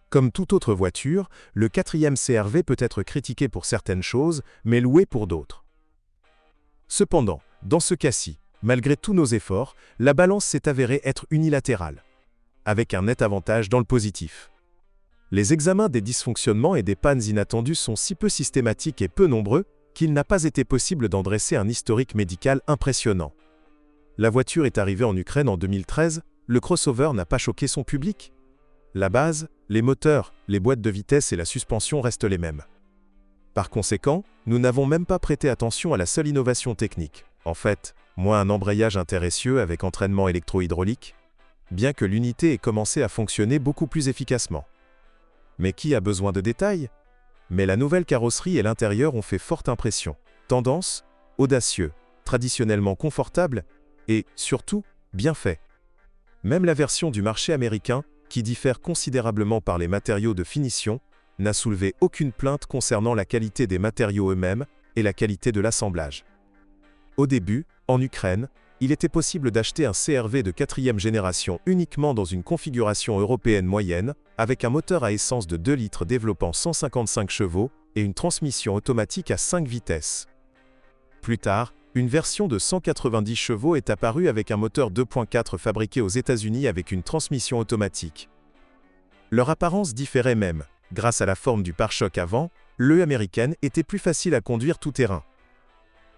Comme toute autre voiture, le quatrième CR-V peut être critiqué pour certaines choses, mais loué pour d'autres. Cependant, dans ce cas-ci, malgré tous nos efforts, la balance s'est avérée être unilatérale, avec un net avantage dans le positif. Les examens des dysfonctionnements et des pannes inattendues sont si peu systématiques et peu nombreux qu'il n'a pas été possible d'en dresser un historique médical impressionnant. La voiture est arrivée en Ukraine en 2013, le crossover n'a pas choqué son public. La base, les moteurs, les boîtes de vitesse et la suspension restent les mêmes. Par conséquent, nous n'avons même pas prêté attention à la seule innovation technique. En fait, moins un embrayage intéressieux avec entraînement électro-hydraulique, bien que l'unité ait commencé à fonctionner beaucoup plus efficacement. Mais qui a besoin de détails? Mais la nouvelle carrosserie et l'intérieur ont fait forte impression. Tendance, audacieux, traditionnellement confortable et, surtout, bien fait. Même la version du marché américain, qui diffère considérablement par les matériaux de finition, n'a soulevé aucune plainte concernant la qualité des matériaux eux-mêmes et la qualité de l'assemblage. Au début, en Ukraine, il était possible d'acheter un CR-V de 4e génération uniquement dans une configuration européenne moyenne, avec un moteur à essence de 2 litres développant 155 chevaux et une transmission automatique à 5 vitesses. Plus tard, une version de 190 chevaux est apparue avec un moteur 2.4 fabriqué aux États-Unis avec une transmission automatique. Leur apparence différait même. Grâce à la forme du pare-choc avant, l'E américaine était plus facile à conduire tout-terrain.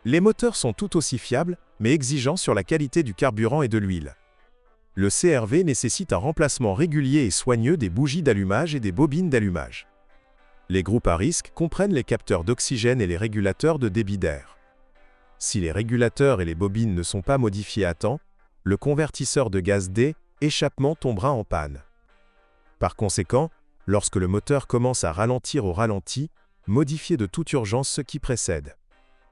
Les moteurs sont tout aussi fiables, mais exigeants sur la qualité du carburant et de l'huile. Le CR-V nécessite un remplacement régulier et soigneux des bougies d'allumage et des bobines d'allumage. Les groupes à risque comprennent les capteurs d'oxygène et les régulateurs de débit d'air. Si les régulateurs et les bobines ne sont pas modifiés à temps, le convertisseur de gaz d'échappement tombera en panne. Par conséquent, lorsque le moteur commence à ralentir au ralenti, modifiez de toute urgence ce qui précède.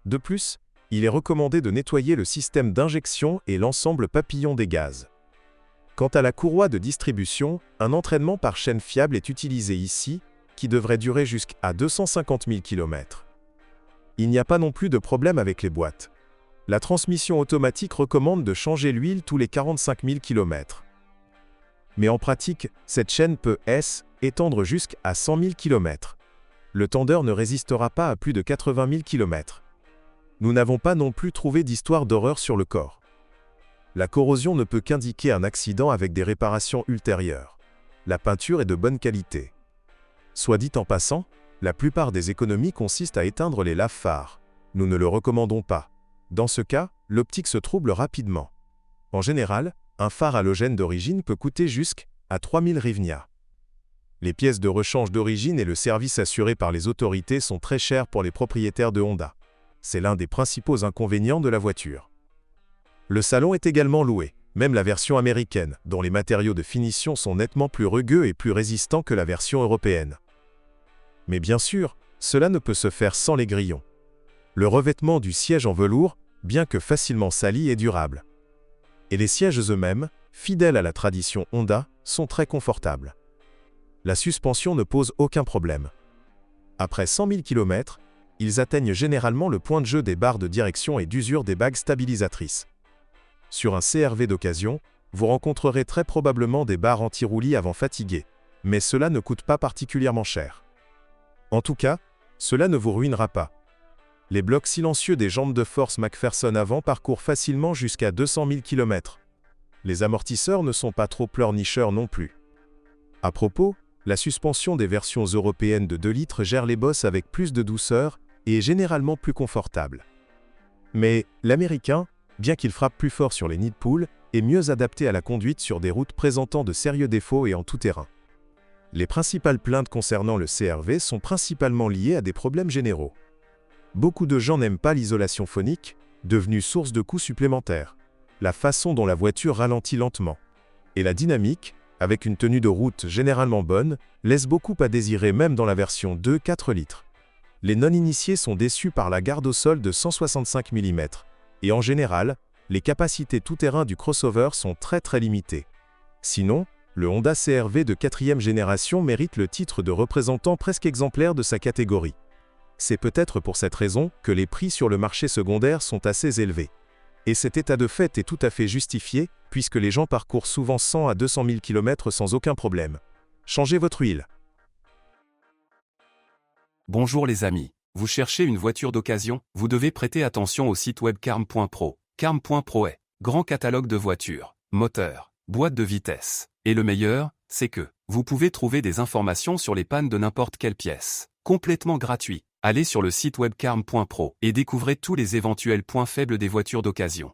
De plus, il est recommandé de nettoyer le système d'injection et l'ensemble papillon des gaz. Quant à la courroie de distribution, un entraînement par chaîne fiable est utilisé ici, qui devrait durer jusqu'à 250 000 km. Il n'y a pas non plus de problème avec les boîtes. La transmission automatique recommande de changer l'huile tous les 45 000 km. Mais en pratique, cette chaîne peut étendre jusqu'à 100 000 km. Le tendeur ne résistera pas à plus de 80 000 km. Nous n'avons pas non plus trouvé d'histoire d'horreur sur le corps. La corrosion ne peut qu'indiquer un accident avec des réparations ultérieures. La peinture est de bonne qualité. Soit dit en passant, la plupart des économies consistent à éteindre les lave-phares. Nous ne le recommandons pas. Dans ce cas, l'optique se trouble rapidement. En général, un phare halogène d'origine peut coûter jusqu'à 3000 hryvnia. Les pièces de rechange d'origine et le service assuré par les autorités sont très chers pour les propriétaires de Honda. C'est l'un des principaux inconvénients de la voiture. Le salon est également loué, même la version américaine, dont les matériaux de finition sont nettement plus rugueux et plus résistants que la version européenne. Mais bien sûr, cela ne peut se faire sans les grillons. Le revêtement du siège en velours, bien que facilement sali, est durable. Et les sièges eux-mêmes, fidèles à la tradition Honda, sont très confortables. La suspension ne pose aucun problème. Après 100 000 km, ils atteignent généralement le point de jeu des barres de direction et d'usure des bagues stabilisatrices. Sur un CR-V d'occasion, vous rencontrerez très probablement des barres anti-roulis avant fatiguées, mais cela ne coûte pas particulièrement cher. En tout cas, cela ne vous ruinera pas. Les blocs silencieux des jambes de force McPherson avant parcourent facilement jusqu'à 200 000 km. Les amortisseurs ne sont pas trop pleurnicheurs non plus. À propos, la suspension des versions européennes de 2 litres gère les bosses avec plus de douceur et est généralement plus confortable. Mais l'américain, bien qu'il frappe plus fort sur les nids de poule, est mieux adapté à la conduite sur des routes présentant de sérieux défauts et en tout terrain. Les principales plaintes concernant le CR-V sont principalement liées à des problèmes généraux. Beaucoup de gens n'aiment pas l'isolation phonique, devenue source de coûts supplémentaires, la façon dont la voiture ralentit lentement, et la dynamique, avec une tenue de route généralement bonne, laisse beaucoup à désirer même dans la version 2-4 litres. Les non-initiés sont déçus par la garde au sol de 165 mm, et en général, les capacités tout-terrain du crossover sont très limitées. Sinon, le Honda CR-V de 4e génération mérite le titre de représentant presque exemplaire de sa catégorie. C'est peut-être pour cette raison que les prix sur le marché secondaire sont assez élevés. Et cet état de fait est tout à fait justifié, puisque les gens parcourent souvent 100 à 200 000 km sans aucun problème. Changez votre huile. Bonjour les amis. Vous cherchez une voiture d'occasion? Vous devez prêter attention au site web carm.pro. Carm.pro est grand catalogue de voitures, moteurs, boîtes de vitesse. Et le meilleur, c'est que vous pouvez trouver des informations sur les pannes de n'importe quelle pièce. Complètement gratuit. Allez sur le site web carm.pro et découvrez tous les éventuels points faibles des voitures d'occasion.